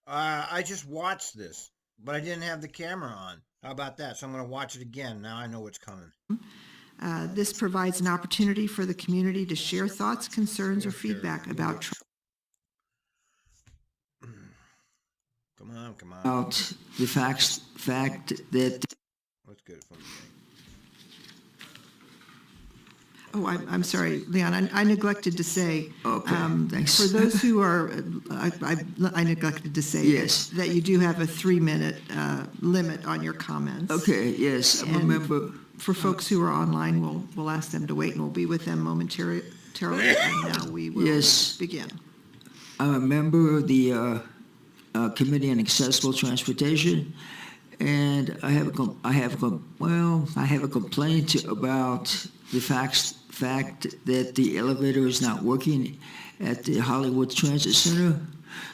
I just watched this, but I didn't have the camera on. How about that? So I'm going to watch it again. Now I know what's coming. This provides an opportunity for the community to share thoughts, concerns, or We'll share feedback it. about Come on, come on. About the fact that Let's get it from the beginning. Oh, I'm sorry, Leon, I neglected to say, thanks. for those who are, I neglected to say Yes. that you do have a 3-minute limit on your comments. Okay, yes, I'm a And member. For folks who are online, we'll ask them to wait, and we'll be with them momentarily, and now we will Yes. begin. I'm a member of the Committee on Accessible Transportation, and I have a complaint about the fact that the elevator is not working at the Hollywood Transit Center.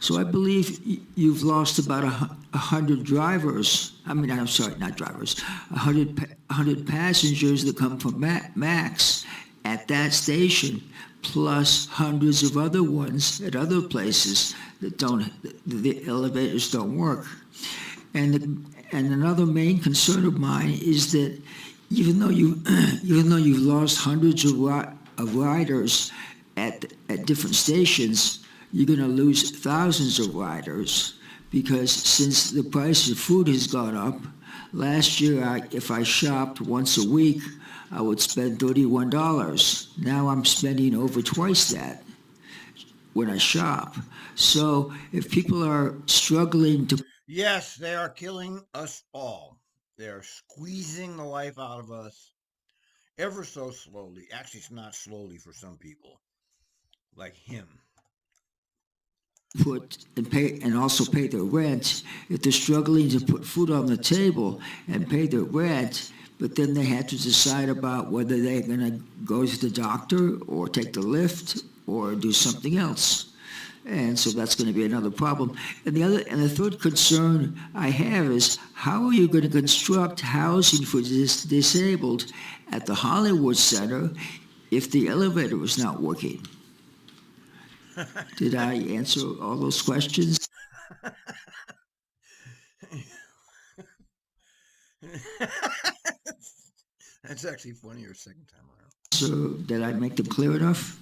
So I believe you've lost about 100 drivers. I'm sorry, not drivers. 100 passengers that come from Max at that station, plus hundreds of other ones at other places that the elevators don't work. And another main concern of mine is that even though you've lost hundreds of riders at different stations, you're going to lose thousands of riders because since the price of food has gone up, last year if I shopped once a week, I would spend $31. Now I'm spending over twice that when I shop. So if people are struggling to Yes, they are killing us all. They are squeezing the life out of us ever so slowly. Actually, it's not slowly for some people, like him. put and also pay their rent, if they're struggling to put food on the table and pay their rent, but then they have to decide about whether they're going to go to the doctor or take the lift or do something else. And so that's going to be another problem. And the third concern I have is how are you going to construct housing for disabled at the Hollywood Center if the elevator is not working? Did I answer all those questions? That's actually funnier second time around. So did I make them clear enough?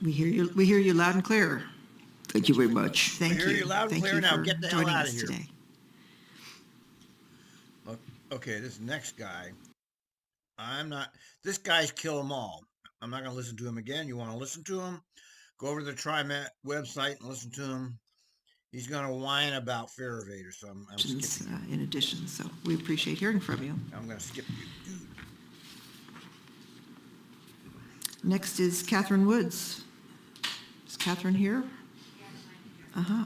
We hear you loud and clear. Thank you very much. Thank We hear you. you loud and Thank clear you now. for Get the hell joining out of us here. today. Okay, this next guy, this guy's kill them all. I'm not going to listen to him again. You want to listen to him? Go over to the TRIMET website and listen to him. He's going to whine about fare evaders, so I'm skipping. In addition, so we appreciate hearing from you. I'm going to skip you, dude. Next is Catherine Woods. Is Catherine here? Uh-huh.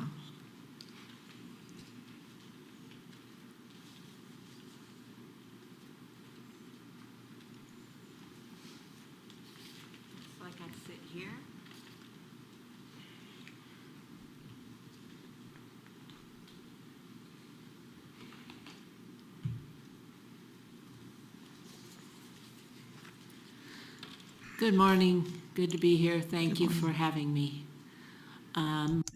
Like I sit here. Good morning. Good to be here. Thank you for having me.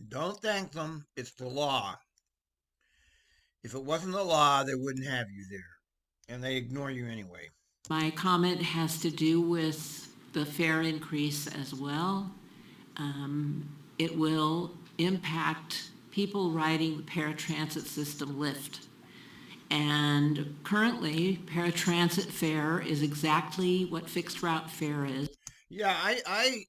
Don't thank them. It's the law. If it wasn't the law, they wouldn't have you there. And they ignore you anyway. My comment has to do with the fare increase as well. It will impact people riding the paratransit system Lyft. And currently, paratransit fare is exactly what fixed route fare is. Yeah, I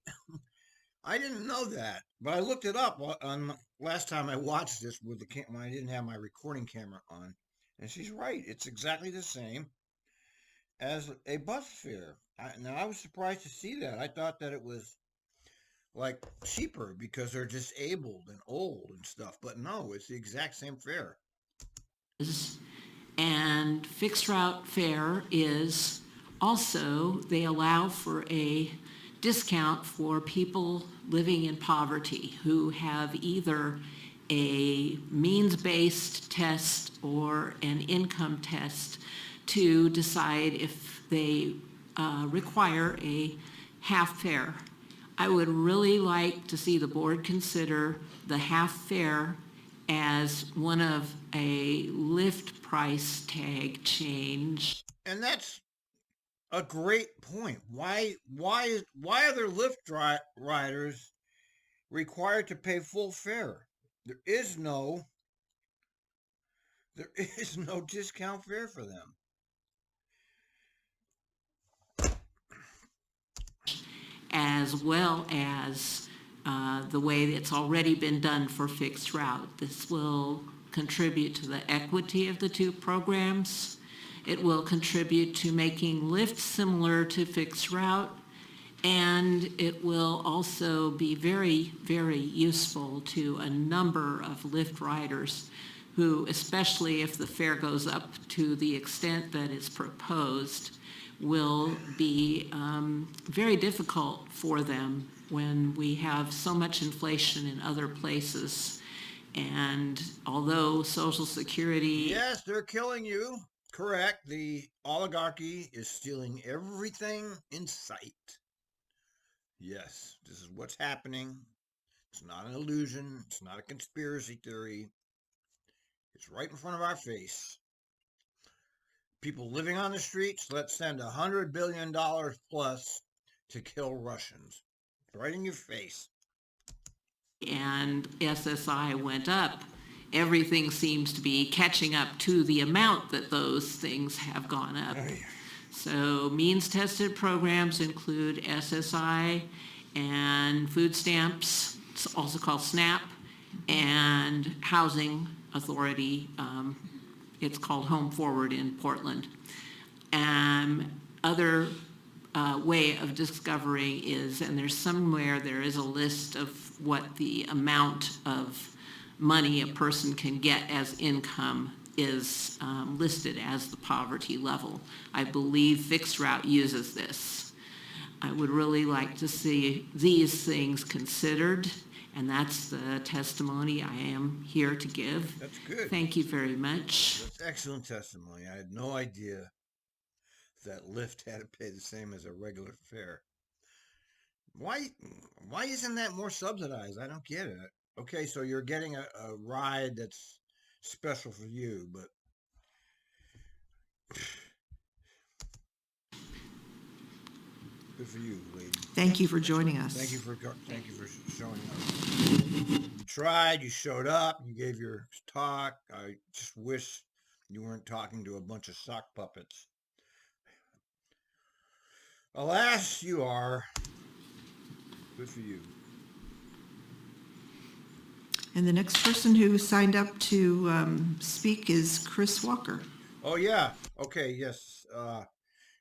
didn't know that, but I looked it up on last time I watched this with when I didn't have my recording camera on, and she's right. It's exactly the same as a bus fare. Now I was surprised to see that. I thought that it was like cheaper because they're disabled and old and stuff, but no, it's the exact same fare. And fixed route fare is also, they allow for a discount for people living in poverty who have either a means-based test or an income test to decide if they require a half fare I would really like to see the board consider the half fare as one of a lift price tag change. And that's a great point. Why are there riders required to pay full fare? There is no discount fare for them. As well as the way it's already been done for fixed route. This will contribute to the equity of the two programs. It will contribute to making Lyft similar to fixed route, and it will also be very, very useful to a number of Lyft riders who, especially if the fare goes up to the extent that is proposed, will be very difficult for them when we have so much inflation in other places. And although Social Security... Yes, they're killing you. Correct. The oligarchy is stealing everything in sight. Yes, this is what's happening. It's not an illusion. It's not a conspiracy theory. It's right in front of our face. People living on the streets, let's send $100 billion plus to kill Russians. Right in your face. And SSI went up. Everything seems to be catching up to the amount that those things have gone up. So means-tested programs include SSI and food stamps, it's also called SNAP, and housing authority. It's called Home Forward in Portland. Other way of discovering is, and there is a list of what the amount of money a person can get as income is listed as the poverty level. I believe Fixed Route uses this. I would really like to see these things considered, and that's the testimony I am here to give. That's good. Thank you very much. That's excellent testimony. I had no idea that Lyft had to pay the same as a regular fare. Why isn't that more subsidized? I don't get it. Okay, so you're getting a ride that's special for you, but good for you, lady. Thank you for joining us. Thank you for showing up. You tried, you showed up, you gave your talk. I just wish you weren't talking to a bunch of sock puppets. Alas, you are. Good for you. And the next person who signed up to speak is Chris Walker. Oh, yeah. Okay, yes.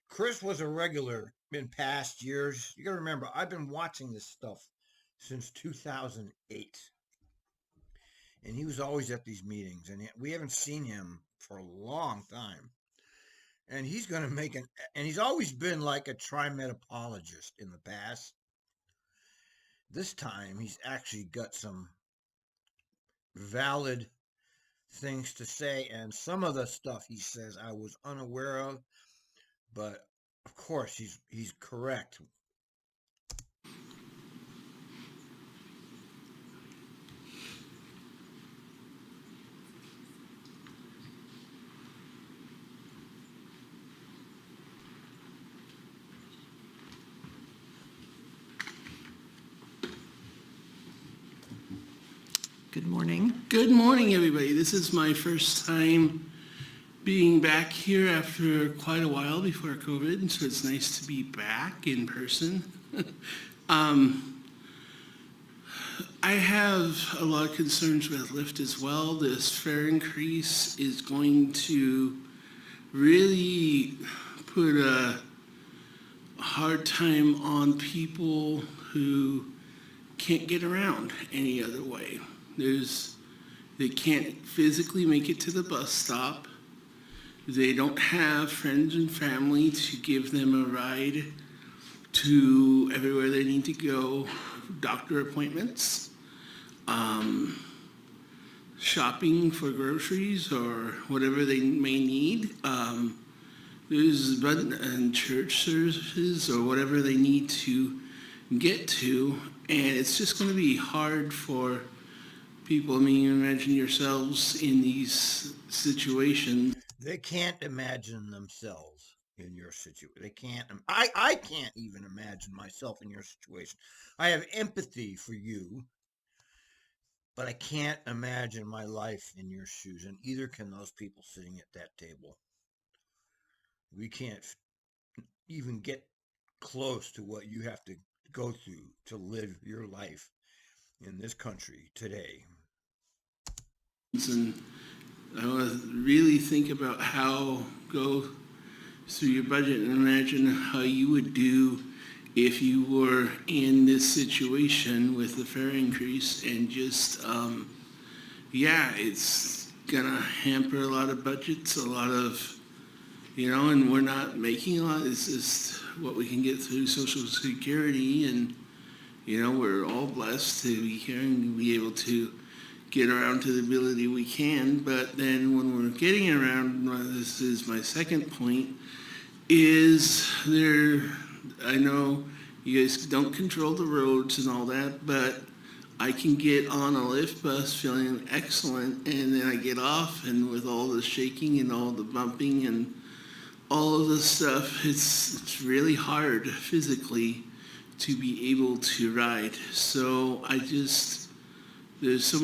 Chris was a regular in past years. You got to remember, I've been watching this stuff since 2008. And he was always at these meetings. And we haven't seen him for a long time. And he's going to make and he's always been like a TRIMET apologist in the past. This time, he's actually got some valid things to say, and some of the stuff he says I was unaware of, but of course he's correct. Good morning. Good morning, everybody. This is my first time being back here after quite a while before COVID, so it's nice to be back in person. I have a lot of concerns with Lyft as well. This fare increase is going to really put a hard time on people who can't get around any other way. They can't physically make it to the bus stop. They don't have friends and family to give them a ride to everywhere they need to go, doctor appointments, shopping for groceries or whatever they may need. There's and church services or whatever they need to get to, and it's just going to be hard for people. I mean, you imagine yourselves in these situations. They can't imagine themselves in your situation. They can't. I can't even imagine myself in your situation. I have empathy for you, but I can't imagine my life in your shoes, and either can those people sitting at that table. We can't even get close to what you have to go through to live your life in this country today. And I want to really think about go through your budget and imagine how you would do if you were in this situation with the fare increase, and just, it's gonna hamper a lot of budgets, a lot of, and we're not making a lot. It's just what we can get through Social Security, and, we're all blessed to be here and be able to get around to the ability we can. But then when we're getting around, this is my second point, is I know you guys don't control the roads and all that, but I can get on a Lyft bus feeling excellent, and then I get off, and with all the shaking and all the bumping and all of the stuff, it's really hard physically to be able to ride. So there's so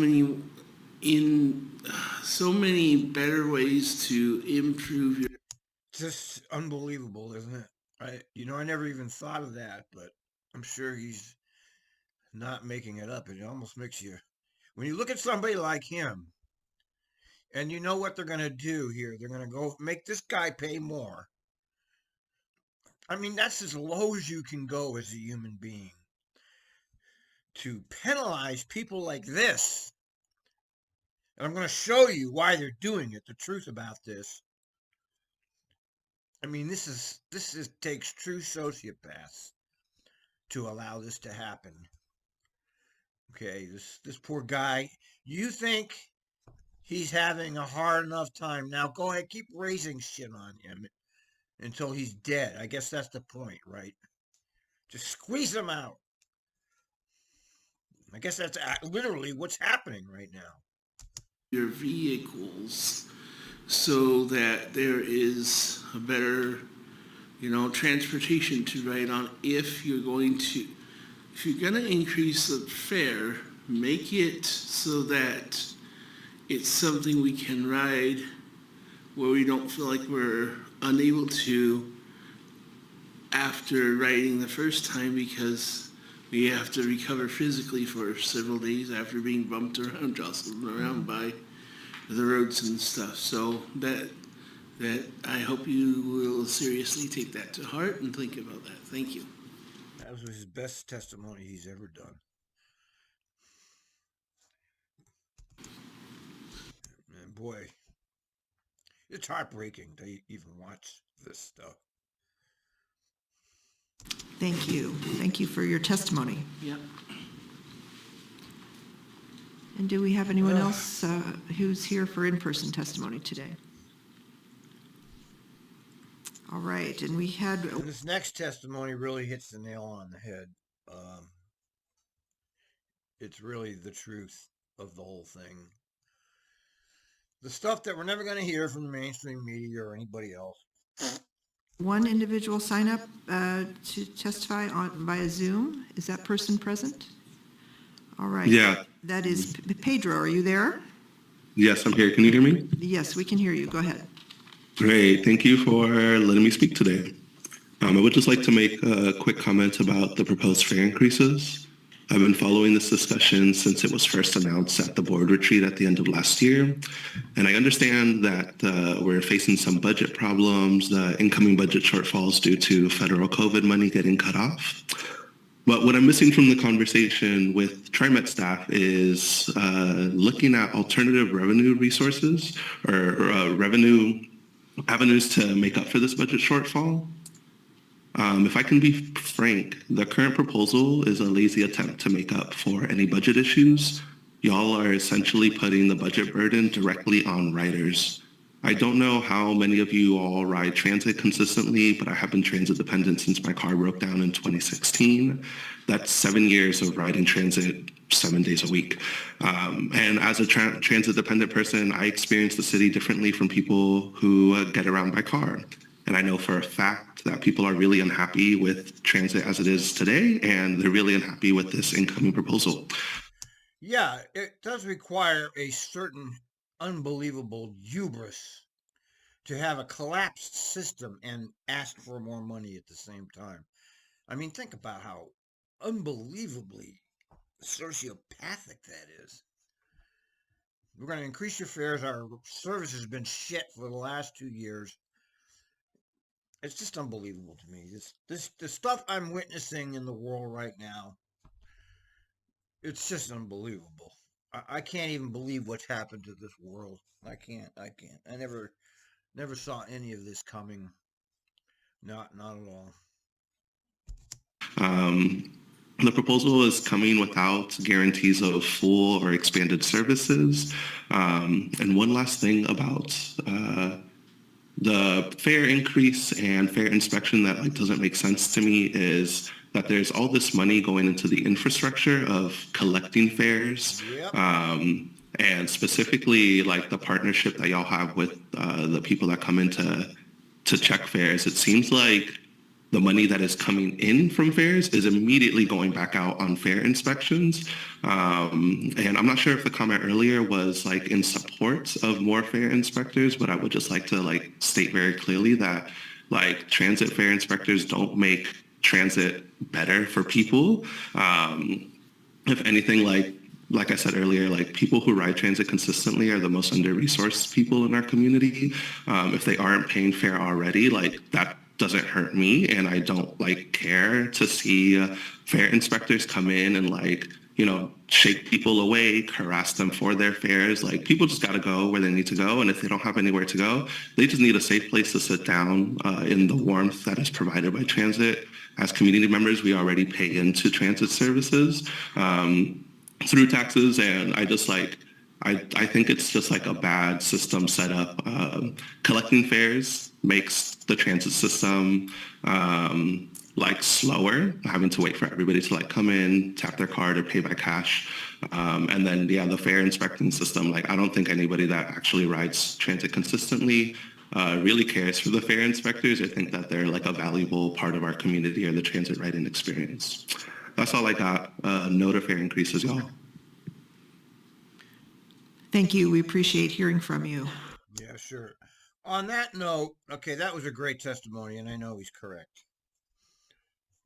many better ways to improve your. Just unbelievable, isn't it? I never even thought of that, but I'm sure he's not making it up. It almost makes you, when you look at somebody like him, and you know what they're going to do here, they're going to go make this guy pay more. I mean, that's as low as you can go as a human being. To penalize people like this. And I'm going to show you why they're doing it, the truth about this. I mean, this takes true sociopaths to allow this to happen. Okay, this poor guy, you think he's having a hard enough time. Now go ahead, keep raising shit on him until he's dead. I guess that's the point, right? Just squeeze him out. I guess that's literally what's happening right now. Your vehicles, so that there is a better, transportation to ride on. If you're going to increase the fare, make it so that it's something we can ride where we don't feel like we're unable to after riding the first time, because we have to recover physically for several days after being bumped around, jostled around by the roads and stuff. So that I hope you will seriously take that to heart and think about that. Thank you. That was his best testimony he's ever done. And boy, it's heartbreaking to even watch this stuff. Thank you. Thank you for your testimony. Yep. And do we have anyone else who's here for in-person testimony today? All right, and we had... And this next testimony really hits the nail on the head. It's really the truth of the whole thing. The stuff that we're never going to hear from the mainstream media or anybody else. One individual sign up to testify via Zoom. Is that person present? All right. Yeah. That is Pedro. Are you there? Yes, I'm here. Can you hear me? Yes, we can hear you. Go ahead. Great. Thank you for letting me speak today. I would just like to make a quick comment about the proposed fare increases. I've been following this discussion since it was first announced at the board retreat at the end of last year. And I understand that we're facing some budget problems, incoming budget shortfalls due to federal COVID money getting cut off. But what I'm missing from the conversation with TRIMET staff is looking at alternative revenue resources or revenue avenues to make up for this budget shortfall. If I can be frank, the current proposal is a lazy attempt to make up for any budget issues. Y'all are essentially putting the budget burden directly on riders. I don't know how many of you all ride transit consistently, but I have been transit dependent since my car broke down in 2016. That's 7 years of riding transit 7 days a week. And as a transit dependent person, I experience the city differently from people who get around by car. And I know for a fact that people are really unhappy with transit as it is today, and they're really unhappy with this incoming proposal. Yeah, it does require a certain unbelievable hubris to have a collapsed system and ask for more money at the same time. I mean, think about how unbelievably sociopathic that is. We're going to increase your fares. Our service has been shit for the last 2 years. It's just unbelievable to me. The stuff I'm witnessing in the world right now, it's just unbelievable. I can't even believe what's happened to this world. I can't. I never saw any of this coming. Not at all. The proposal is coming without guarantees of full or expanded services. And one last thing about the fare increase and fare inspection that doesn't make sense to me is that there's all this money going into the infrastructure of collecting fares. Yep. And specifically the partnership that y'all have with the people that come in to check fares. It seems like the money that is coming in from fares is immediately going back out on fare inspections. And I'm not sure if the comment earlier was in support of more fare inspectors, but I would just like to state very clearly that transit fare inspectors don't make transit better for people. If anything, like I said earlier, people who ride transit consistently are the most under-resourced people in our community. If they aren't paying fare already, that doesn't hurt me, and I don't care to see fare inspectors come in and shake people awake, harass them for their fares. People just got to go where they need to go, and if they don't have anywhere to go, they just need a safe place to sit down in the warmth that is provided by transit. As community members, we already pay into transit services through taxes, and I just I think it's just a bad system set up. Collecting fares makes the transit system slower, having to wait for everybody to come in, tap their card or pay by cash. And then, the fare inspecting system, I don't think anybody that actually rides transit consistently really cares for the fare inspectors. I think that they're a valuable part of our community or the transit riding experience. That's all I got. No to fare increases, y'all. Thank you. We appreciate hearing from you. Yeah, sure. On that note, okay, that was a great testimony, and I know he's correct.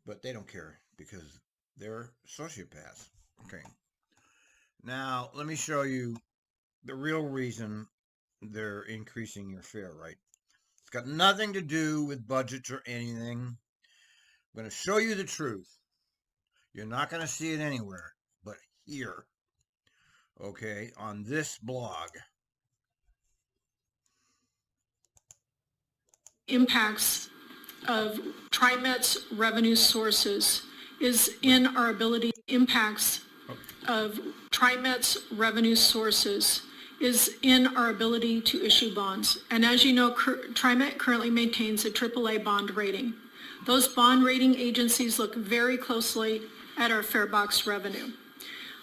But they don't care because they're sociopaths. Okay. Now, let me show you the real reason they're increasing your fare, right? It's got nothing to do with budgets or anything. I'm going to show you the truth. You're not going to see it anywhere but here. Okay, on this blog. Impacts of TRIMET's revenue sources is in our ability. Impacts of TRIMET's revenue sources is in our ability to issue bonds. And as you know, TRIMET currently maintains a AAA bond rating. Those bond rating agencies look very closely at our fare box revenue.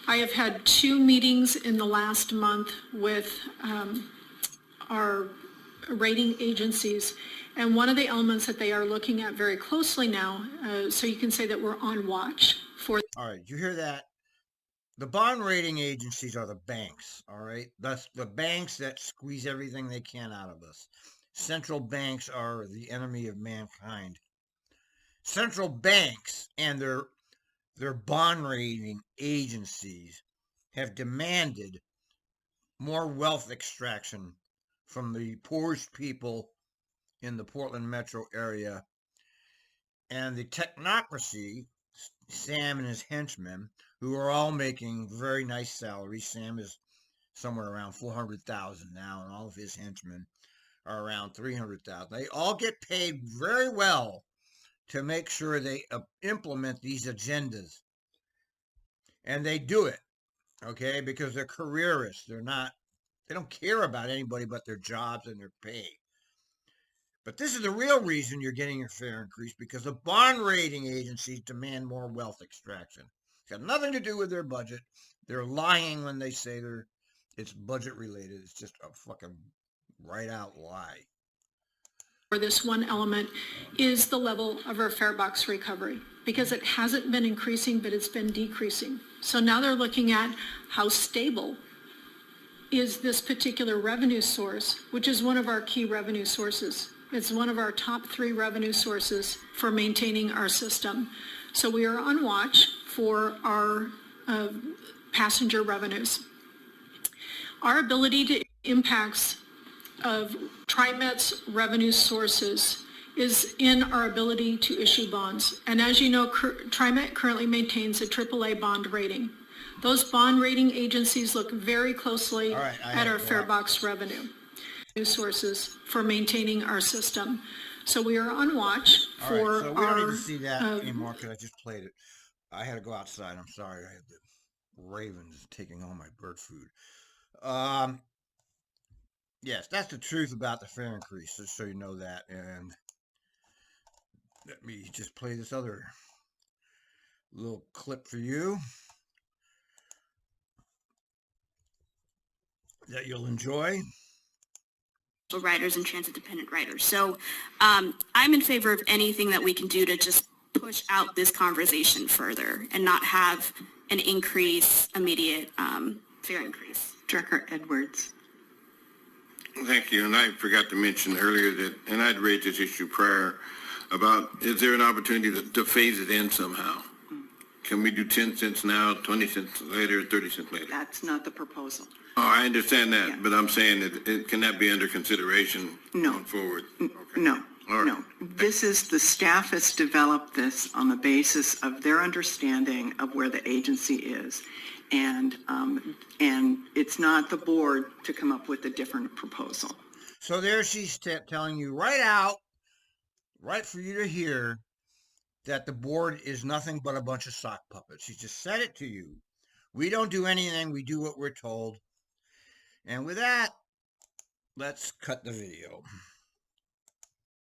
I have had 2 meetings in the last month with our rating agencies, and one of the elements that they are looking at very closely now, so you can say that we're on watch for. All right, you hear that? The bond rating agencies are the banks, all right? That's the banks that squeeze everything they can out of us. Central banks are the enemy of mankind. Central banks and their bond rating agencies have demanded more wealth extraction from the poorest people in the Portland metro area. And the technocracy, Sam and his henchmen, who are all making very nice salaries. Sam is somewhere around $400,000 now, and all of his henchmen are around $300,000. They all get paid very well to make sure they implement these agendas. And they do it, okay, because they're careerists. They're not They don't care about anybody but their jobs and their pay. But this is the real reason you're getting your fare increase, because the bond rating agencies demand more wealth extraction. It's got nothing to do with their budget. They're lying when they say it's budget related. It's just a fucking right out lie. For this one element is the level of our fare box recovery, because it hasn't been increasing, but it's been decreasing. So now they're looking at how stable is this particular revenue source, which is one of our key revenue sources. It's one of our top 3 revenue sources for maintaining our system. So we are on watch for our passenger revenues. Our ability to impacts of TRIMET's revenue sources is in our ability to issue bonds. And as you know, TRIMET currently maintains a AAA bond rating. Those bond rating agencies look very closely at our fare box revenue sources for maintaining our system. So we are on watch for so we don't need to see that anymore, because I just played it. I had to go outside. I'm sorry. I had the ravens taking all my bird food. Yes, that's the truth about the fare increase, just so you know that. And let me just play this other little clip for you that you'll enjoy. Riders and transit-dependent riders. So I'm in favor of anything that we can do to just push out this conversation further and not have an immediate fare increase. Director Edwards. Thank you. And I forgot to mention earlier that, and I'd raised this issue prior, about is there an opportunity to phase it in somehow? Can we do 10 cents now, 20 cents later, 30 cents later? That's not the proposal. Oh, I understand that, Yeah. but I'm saying that can that be under consideration going forward? Okay. No, All right. no. This is, the staff has developed this on the basis of their understanding of where the agency is. And it's not the board to come up with a different proposal. So there she's telling you right for you to hear, that the board is nothing but a bunch of sock puppets. She just said it to you. We don't do anything. We do what we're told. And with that, let's cut the video.